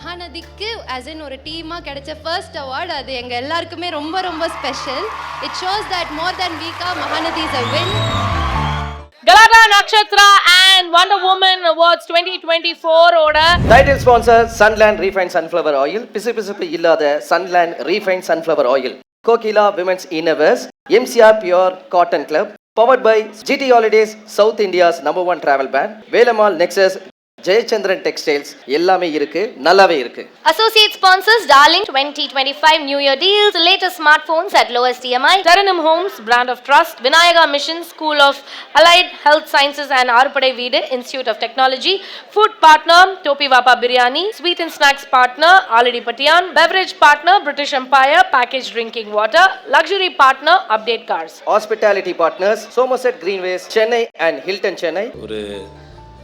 மகாநதிக்கு as in ஒரு டீமாக கிடைச்ச ஃபர்ஸ்ட் அவார்டு அது எங்கள் எல்லாருக்குமே ரொம்ப ரொம்ப special. It shows that more than வீக்கா Mahanadhi is a win. Galata Nakshatra and Wonder Woman Awards 2024 ஓட title sponsor Sunland Refined Sunflower Oil, பிசுபிசுப்பு இல்லாத Sunland Refined Sunflower Oil, Kokila Women's Innerwears, MCR Pure Cotton Club, powered by GT Holidays, South India's #1 travel brand, Velamal Nexus, Jayachandran Textiles எல்லாமே இருக்கு, நல்லாவே இருக்கு. Associate sponsors Darling 2025 New Year deals, latest smartphones at lowest EMI. Taranum Homes, brand of trust. Vinayaka Mission, School of Allied Health Sciences and Arupadai Veedu, Institute of Technology. Food partner, Topi Vapa Biryani. Sweet and snacks partner, Alidi Patian. Beverage partner, British Empire, packaged drinking water. Luxury partner, Update Cars. Hospitality partners, Somerset Greenways, Chennai and Hilton Chennai. ஒரு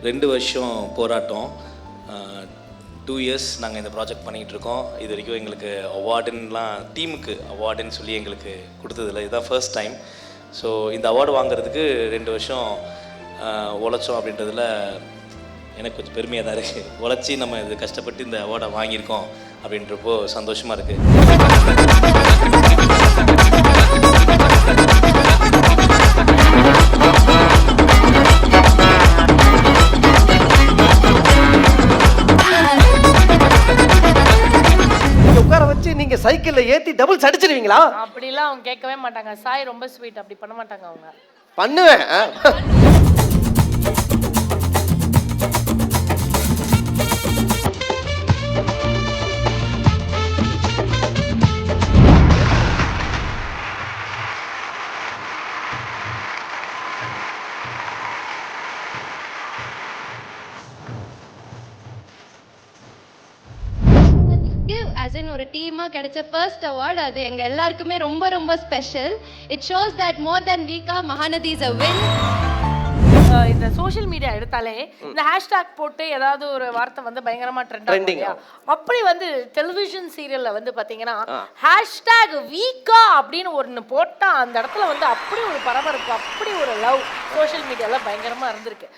2 வருஷம் போராட்டம், 2 years நாங்கள் இந்த project பண்ணிகிட்ருக்கோம். இது வரைக்கும் எங்களுக்கு அவார்டுன்னெலாம் டீமுக்கு அவார்டுன்னு சொல்லி எங்களுக்கு கொடுத்ததில்ல, இதுதான் ஃபர்ஸ்ட் டைம். ஸோ இந்த அவார்டு வாங்குறதுக்கு 2 வருஷம் உழைச்சோம் அப்படின்றதுல எனக்கு கொஞ்சம் பெருமையாக தான் இருக்குது. உழைச்சி நம்ம இது கஷ்டப்பட்டு இந்த அவார்டை வாங்கியிருக்கோம் அப்படின்றப்போ சந்தோஷமாக இருக்குது. உட்கார வச்சு நீங்க சைக்கிள்ல ஏத்தி டபுள்ஸ் அடிச்சிருவீங்களா? அப்படிலாம் அவங்க கேட்கவே மாட்டாங்க. சாய் ரொம்ப ஸ்வீட், அப்படி பண்ண மாட்டாங்க அவங்க. பண்ணுவேன். as in ஒரு டீமாக கிடைச்ச ஃபர்ஸ்ட் அவார்டு அது எங்கள் எல்லாருக்குமே ரொம்ப ரொம்ப special. It shows that more than வீக்கா மகாநதி இஸ் அ வின். இந்த சோஷியல் மீடியா எடுத்தாலே இந்த ஹேஷ்டாக் போட்டு ஏதாவது ஒரு வார்த்தை வந்து பயங்கரமா ட்ரெண்டிங். அப்படி வந்து டெலிவிஷன் சீரியல்ல வந்து பாத்தீங்கன்னா ஹேஷ்டாக் வீக்கா அப்படின்னு ஒன்று போட்டா அந்த இடத்துல வந்து அப்படி ஒரு பரபரப்பு, அப்படி ஒரு லவ் சோஷியல் மீடியால பயங்கரமா இருந்திருக்கு,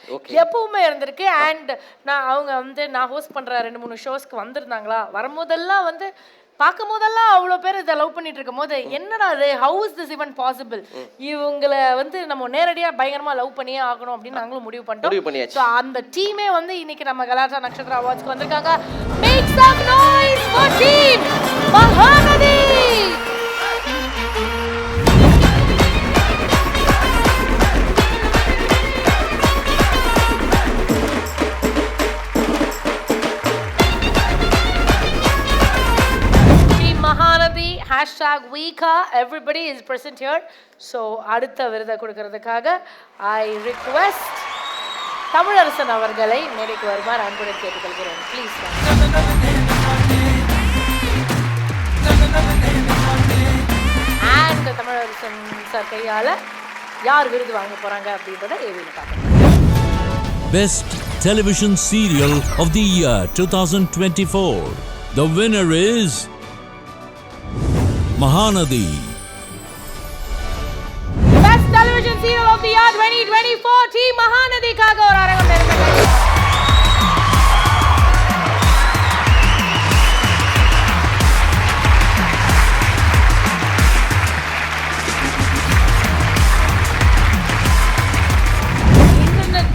எப்பவுமே இருந்திருக்கு. அண்ட் அவங்க வந்து நான் ஹோஸ்ட் பண்ற 2-3 ஷோஸ்க்கு வந்திருந்தாங்களா, வரும்போதெல்லாம் வந்து பார்க்கும் போதெல்லாம் அவ்வளோ பேர் இதை லவ் பண்ணிட்டு இருக்கும் போது என்னடா அது, how is this even possible, இவங்களை வந்து நம்ம நேரடியாக பயங்கரமா லவ் பண்ணியே ஆகணும் அப்படின்னு நாங்களும் முடிவு பண்ணிட்டோம். ஸோ அந்த டீமே வந்து இன்னைக்கு நம்ம கலாட்டா நட்சத்திர அவார்ட்ஸ்க்கு வந்திருக்காங்க. Make some noise for team Mahanadhi. Hashtag Weeka, everybody is present here. So அடுத்த விருதை கொடுக்கறதுக்காக I request தமிழரசன் அவர்களை மேடைக்கு வருமாறு அன்புடன் கேட்டுக்கொள்கிறேன். ப்ளீஸ். அண்ட் தமிழரசன் சார் கையால் யார் விருது வாங்க போறாங்க அப்படின்றத ஏவியில் பார்க்கலாம். Best Television Serial of the Year 2024. The winner is Mahanadi. Best Television Serial of the Year 2024 Team Mahanadi காக ஒரு அரங்கம் நெருங்குது.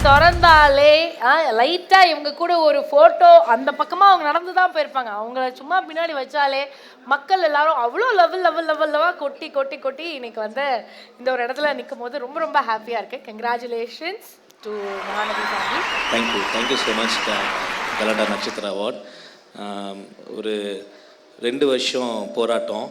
திறந்தாலே லைட்டா இவங்க கூட ஒரு போட்டோ அந்த பக்கமா அவங்க நடந்து தான் போயிருப்பாங்க. அவங்கள சும்மா பின்னாடி வச்சாலே மக்கள் எல்லாரும் அவ்வளோ லெவலா கொட்டி கொட்டி கொட்டி இன்னைக்கு வந்து இந்த ஒரு இடத்துல நிற்கும் போது ரொம்ப ரொம்ப ஹாப்பியா இருக்கு. Congratulations to Mahanadi family. Thank you so much கலாட்டா நட்சத்திர அவார்ட். ஒரு 2 வருஷம் போராட்டம்,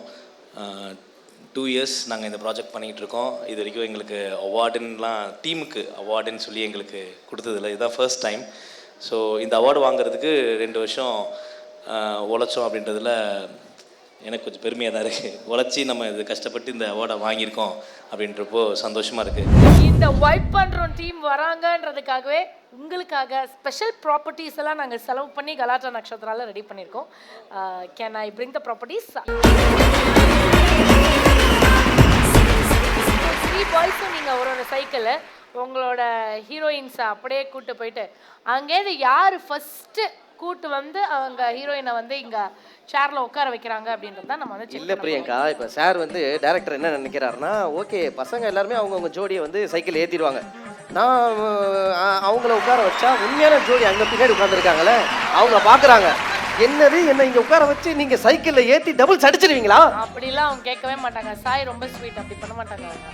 2 இயர்ஸ் நாங்கள் இந்த ப்ராஜெக்ட் பண்ணிகிட்ருக்கோம். இது வரைக்கும் எங்களுக்கு அவார்டுன்னெலாம் டீமுக்கு அவார்டுன்னு சொல்லி எங்களுக்கு கொடுத்ததில்ல, இதுதான் ஃபர்ஸ்ட் டைம். ஸோ இந்த அவார்டு வாங்குறதுக்கு 2 வருஷம் உழைச்சோம் அப்படின்றதுல எனக்கு கொஞ்சம் பெருமையாக தான் இருக்குது. உழைச்சி நம்ம இது கஷ்டப்பட்டு இந்த அவார்டை வாங்கியிருக்கோம் அப்படின்றப்போ சந்தோஷமாக இருக்குது. இந்த வைப் பண்ணுறோம் டீம் வராங்கன்றதுக்காகவே உங்களுக்காக ஸ்பெஷல் ப்ராப்பர்ட்டிஸ் எல்லாம் நாங்கள் செலவு பண்ணி கலாட்டா நட்சத்திரால ரெடி பண்ணியிருக்கோம். Can I bring the properties? 3 பாய்ஸும் நீங்கள் ஒரு சைக்கிளை உங்களோட ஹீரோயின்ஸை அப்படியே கூப்பிட்டு போயிட்டு அங்கேருந்து யார் ஃபஸ்ட்டு கூட்டு வந்து அவங்க ஹீரோயினை வந்து இங்க சேர்ல உட்கார வைக்கிறாங்க அப்படின்றது தான் நம்ம வந்து இல்ல பிரியங்கா, இப்ப சார் வந்து டைரக்டர் என்ன நினைக்கிறாருன்னா, ஓகே பசங்க எல்லாருமே அவங்கவுங்க ஜோடியை வந்து சைக்கிள் ஏத்திடுவாங்க, நான் அவங்கள உட்கார வச்சா உண்மையான ஜோடி அங்க பின்னாடி உட்கார்ந்துருக்காங்களே அவங்க பாக்குறாங்க, என்னது என்ன இங்க உட்கார வச்சு நீங்க சைக்கிள்ல ஏத்தி டபுள்ஸ் அடிச்சிருவீங்களா? அப்படிலாம் அவங்க கேட்கவே மாட்டாங்க. சாய் ரொம்ப ஸ்வீட், அப்படி பண்ண மாட்டாங்க அவங்க.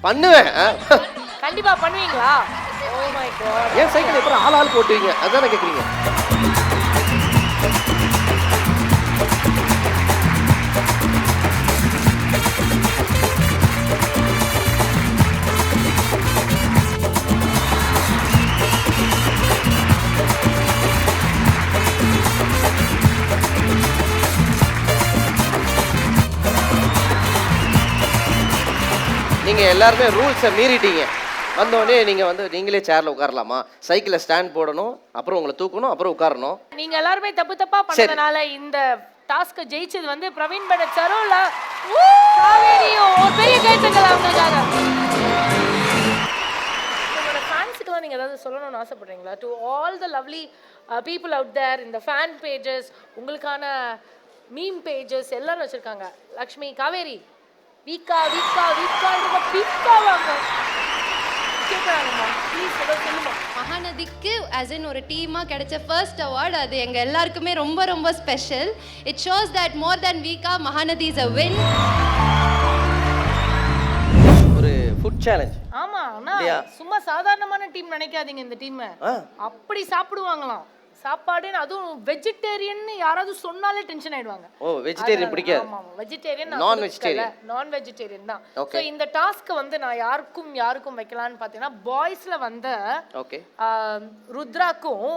பண்ணுவேன். கண்டிப்பா பண்ணுவீங்களா? Oh my god. ஏன் சைக்கிள் எப்பறம் ஆள் போட்டுவீங்க அதானே கேக்குறீங்க? நீங்க எல்லாருமே ரூல்ஸை மீறிட்டீங்க. வந்தோடனே நீங்க வந்து நீங்களே சேர்ல உட்காரலாமா? சைக்கிள ஸ்டாண்ட் போடணும், அப்புறம் உங்களை தூக்கணும், அப்புறம் உட்காரணும். நீங்க எல்லாருமே தப்பா பண்ணதுனால இந்த டாஸ்க் ஜெயிச்சது வந்து பிரவீன் படத் சாரும் இல்ல காவேரியோ. ஒரு பெரிய கைத்தட்டல் அவங்களுக்காக. உங்களோட ஃபேன்ஸ்க்குலாம் நீங்க ஏதாவது சொல்லணும்னு ஆசைப்படுறீங்களா? To all the lovely people out there, இந்த ஃபேன் பேஜஸ், உங்களுக்கான மீம் பேஜஸ் எல்லாரும் வச்சிருக்காங்க. லக்ஷ்மி, காவேரி, வீக்கா வீக்கா வீக்கான்றத பீக்கா வாங்க கேக்குறாங்கம்மா. ப்ளீஸ் ஏதாவது சொல்லுமா. மகாநதிக்கு as in ஒரு டீமா கிடைச்ச ஃபர்ஸ்ட் அவார்ட், அது எங்க எல்லாருக்குமே ரொம்ப ரொம்ப special. It shows that more than வீக்கா மகாநதி இஸ் a win. ஒரு ஃபுட் சேலஞ்ச். ஆமா, ஆனா சும்மா சாதாரணமான டீம் நினைக்காதீங்க. இந்த டீம் அப்படி சாப்பிடுவாங்களாம் சாப்பாடு, அதுவும் வெஜிடேரியன் யாராவது சொன்னாலே டென்ஷன் ஆயிடுவாங்க. ஓ, வெஜிடேரியன் பிடிக்காது. ஆமா, வெஜிடேரியன் நான் வெஜிடேரியன். நான் வெஜிடேரியன் தான். சோ இந்த டாஸ்க் வந்து நான் யாருக்கும் வைக்கலாம்னு பாத்தீங்கன்னா, பாய்ஸ்ல வந்து ஓகே ருத்ராக்கும்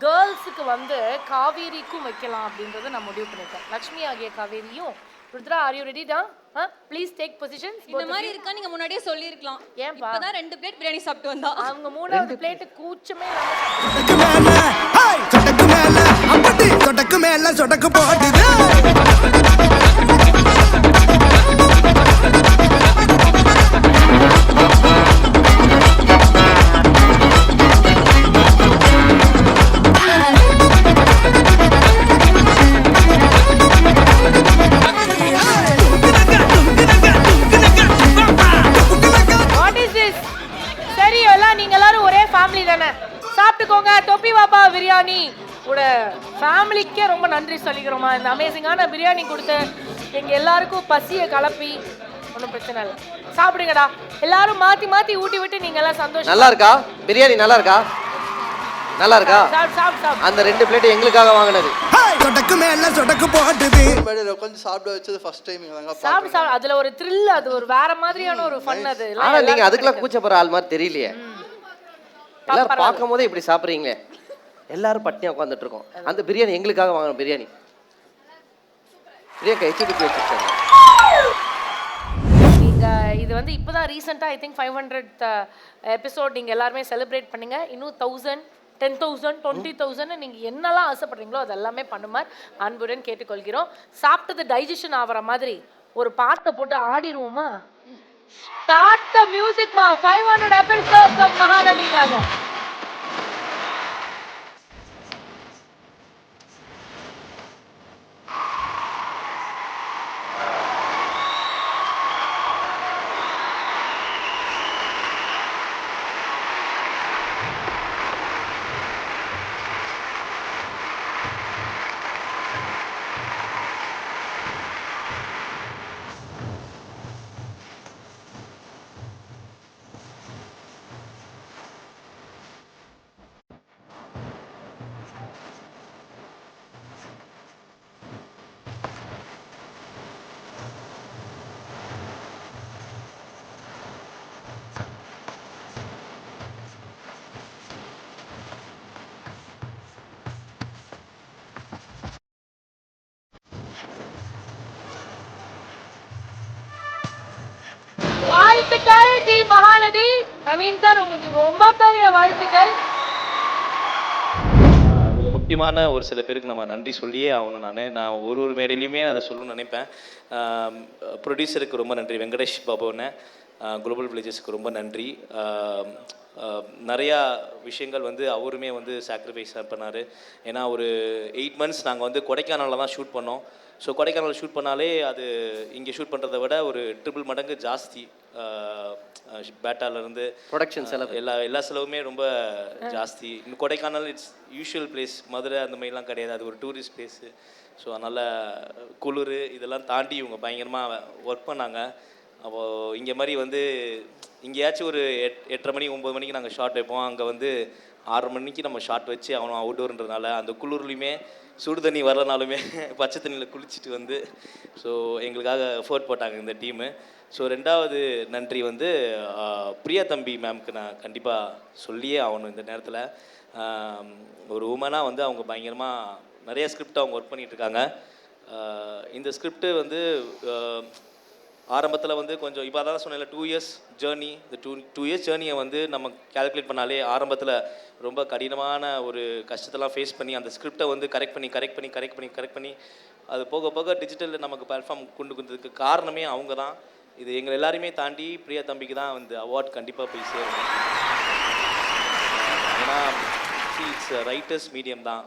கேர்ள்ஸுக்கு வந்து காவேரிக்கும் வைக்கலாம் அப்படின்றத நான் முடிவு பண்ணிட்டேன். லக்ஷ்மி ஆகிய காவேரியும் ருத்ரா, ஆர் யூ ரெடி டா? Please take positions. இந்த மாதிரி இருக்கா நீங்க முன்னாடியே சொல்லிருக்கலாம். ஏன்பா? இப்பதான் 2 பிளேட் பிரியாணி சாப்பிட்டு வந்தா. அவங்க 3வது பிளேட் கூச்சமே சொடக்கு மேல சொடக்கு போடுது. சரி, எல்லாம் நீங்க எல்லாரும் ஒரே ஃபேமிலி தானே, சாப்பிட்டுக்கோங்க. தொப்பி பாப்பா பிரியாணி கூட ஃபேமிலிக்கே ரொம்ப நன்றி சொல்லிக்கிறோமா. இந்த அமேசிங்கான பிரியாணி கொடுத்து எங்க எல்லாருக்கும் பசியை கலப்பி. ஒன்றும் பிரச்சனை இல்லை, சாப்பிடுங்கடா. எல்லாரும் மாத்தி மாத்தி ஊட்டி விட்டு நீங்க எல்லாம் சந்தோஷம். நல்லா இருக்கா பிரியாணி? நல்லா இருக்கா? நல்லா இருக்கா? அந்த 2 பிளேட் எங்களுக்காக வாங்குனது. சொடக்கு மேல சொடக்கு போடுது. மேடையில உட்கார்ந்து சாப்பிட வச்சது ஃபர்ஸ்ட் டைம் இவங்க சாப்பிடு. அதுல ஒரு thrill, அது ஒரு வேற மாதிரியான ஒரு ஃபன். அது ஆனா நீங்க அதுக்குலாம் கூச்சப்படுற ஆள் மாதிரி தெரியலையே. எல்லாரும் பார்க்கும்போதே இப்படி சாப்பிடுறீங்களே. எல்லாரும் பட்டினியா உட்கார்ந்துட்டு இருக்கோம். அந்த பிரியாணி எங்களுக்காக வாங்குன பிரியாணி. பிரியங்கா எச்சுட்டு வச்சிருக்காங்க. நீங்க இது வந்து இப்போதான் ரீசெண்டா ஐ திங்க் 500th எபிசோட் நீங்க எல்லாருமே செலிப்ரேட் பண்ணுங்க. இன்னும் 1000, 10,000, 20,000 நீங்க என்னெல்லாம் ஆசைப்படுறீங்களோ அது எல்லாமே பண்ணுமாறு அன்புடன் கேட்டுக்கொள்கிறோம். சாப்பிட்டது டைஜஷன் ஆகிற மாதிரி ஒரு பாட்டை போட்டு ஆடிடுவோமா? ஸ்டார்ட் தி மியூசிக் மா. 500 எபிசோட்ஸ் ஆஃப் மகாநதிக்காக. வாழ்த்துக்கள் டீம் மகாநதி. நவீன் சார், உங்களுக்கு ரொம்ப பெரிய வாழ்த்துக்கள். முக்கியமான ஒரு சில பேருக்கு நம்ம நன்றி சொல்லியே ஆகணும். நான் ஒரு மேடையிலையுமே அதை சொல்லணும்னு நினைப்பேன். ப்ரொடியூசருக்கு ரொம்ப நன்றி, வெங்கடேஷ் பாபுன்னு. குளோபல் வில்லேஜஸ்க்கு ரொம்ப நன்றி. நிறையா விஷயங்கள் வந்து அவருமே வந்து சாக்ரிஃபைஸ் பண்ணார். ஏன்னா ஒரு 8 months நாங்கள் வந்து கொடைக்கானலில் தான் ஷூட் பண்ணோம். ஸோ கொடைக்கானல் ஷூட் பண்ணாலே அது இங்கே ஷூட் பண்ணுறதை விட ஒரு 3 மடங்கு ஜாஸ்தி. பேட்டாலேருந்து ப்ரொடக்ஷன் செலவு எல்லா செலவுமே ரொம்ப ஜாஸ்தி. இன்னும் Kodaikanal it's usual place, Madurai அந்த மாதிரிலாம் கிடையாது, அது ஒரு டூரிஸ்ட் பிளேஸு. ஸோ அதனால் குளிர் இதெல்லாம் தாண்டி இவங்க பயங்கரமாக ஒர்க் பண்ணாங்க. அப்போது இங்கே மாதிரி வந்து இங்கேயாச்சும் ஒரு 8:30 மணி 9 மணிக்கு நாங்கள் ஷாட் வைப்போம். அங்கே வந்து 6 மணிக்கு நம்ம ஷாட் வச்சு அவனும் அவுட்டோர்ன்றதுனால அந்த குளிர்லையுமே சுடு தண்ணி வரலனாலுமே பச்சை தண்ணியில் குளிச்சுட்டு வந்து ஸோ எங்களுக்காக எஃபோர்ட் போட்டாங்க இந்த டீமு. ஸோ 2வது நன்றி வந்து பிரியா தம்பி மேம்க்கு நான் கண்டிப்பாக சொல்லியே ஆகணும் இந்த நேரத்தில். ஒரு உமனாக வந்து அவங்க பயங்கரமாக நிறைய ஸ்கிரிப்ட் அவங்க ஒர்க் பண்ணிகிட்ருக்காங்க. இந்த ஸ்கிரிப்டு வந்து ஆரம்பத்தில் வந்து கொஞ்சம் இப்போ அதான் சொன்னேன்ல 2 years ஜேர்னி. இந்த 2 years ஜேர்னியை வந்து நம்ம கால்குலேட் பண்ணாலே ஆரம்பத்தில் ரொம்ப கடினமான ஒரு கஷ்டத்தெல்லாம் ஃபேஸ் பண்ணி அந்த ஸ்கிரிப்டை வந்து கரெக்ட் பண்ணி அது போக போக டிஜிட்டலில் நமக்கு பிளாட்ஃபார்ம் கொண்டு வந்ததுக்கு காரணமே அவங்க தான். இது எங்களை எல்லாருமே தாண்டி பிரியா தம்பிக்கு தான் வந்து அவார்ட் கண்டிப்பாக போய் சேரும். ஏன்னா இட்ஸ் ரைட்டர்ஸ் மீடியம் தான்.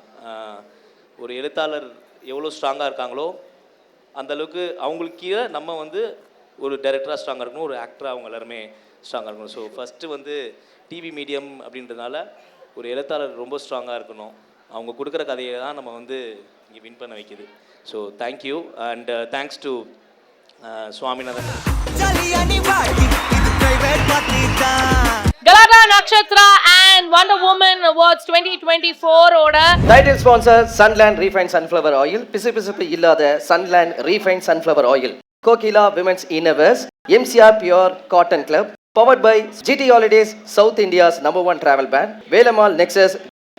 ஒரு எழுத்தாளர் எவ்வளோ ஸ்ட்ராங்காக இருக்காங்களோ அந்தளவுக்கு அவங்களுக்கு கீழே நம்ம வந்து ஒரு டைரக்டராக ஸ்ட்ராங்காக இருக்கணும், ஒரு ஆக்டராக அவங்க எல்லாருமே ஸ்ட்ராங்காக இருக்கணும். ஸோ ஃபஸ்ட்டு வந்து டிவி மீடியம் அப்படின்றதுனால ஒரு எழுத்தாளர் ரொம்ப ஸ்ட்ராங்காக இருக்கணும். அவங்க கொடுக்குற கதையை தான் நம்ம வந்து இங்கே வின் பண்ண வைக்கிது. So thank you and thanks to Swaminathan. Galatta Nakshatra and Wonder Woman Awards 2024 ஓட title sponsor Sunland Refined Sunflower Oil. பிசுபிசுப்பு இல்லாத Sunland Refined Sunflower Oil. Kokila Women's Innerwears, MCR Pure Cotton Club, powered by GT Holidays, South India's #1 travel பேன், Velammal Nexus,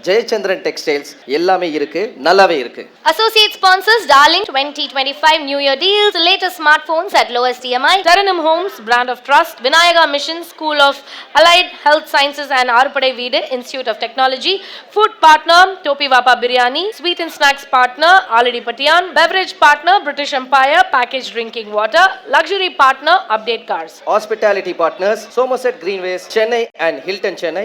Jayachandran Textiles எல்லாமே இருக்கு, நல்லாவே இருக்கு. Associate sponsors Darling 2025 New Year deals, latest smartphones at lowest EMI. Taranum Homes, brand of trust. Vinayaka Mission, School of Allied Health Sciences and Arupade Veedu Institute of Technology. Food partner Topi Vapa Biryani. Sweet and snacks partner Alidi Patian. Beverage partner British Empire Packaged Drinking Water. Luxury partner Update Cars. Hospitality partners Somerset Greenways, Chennai and Hilton Chennai.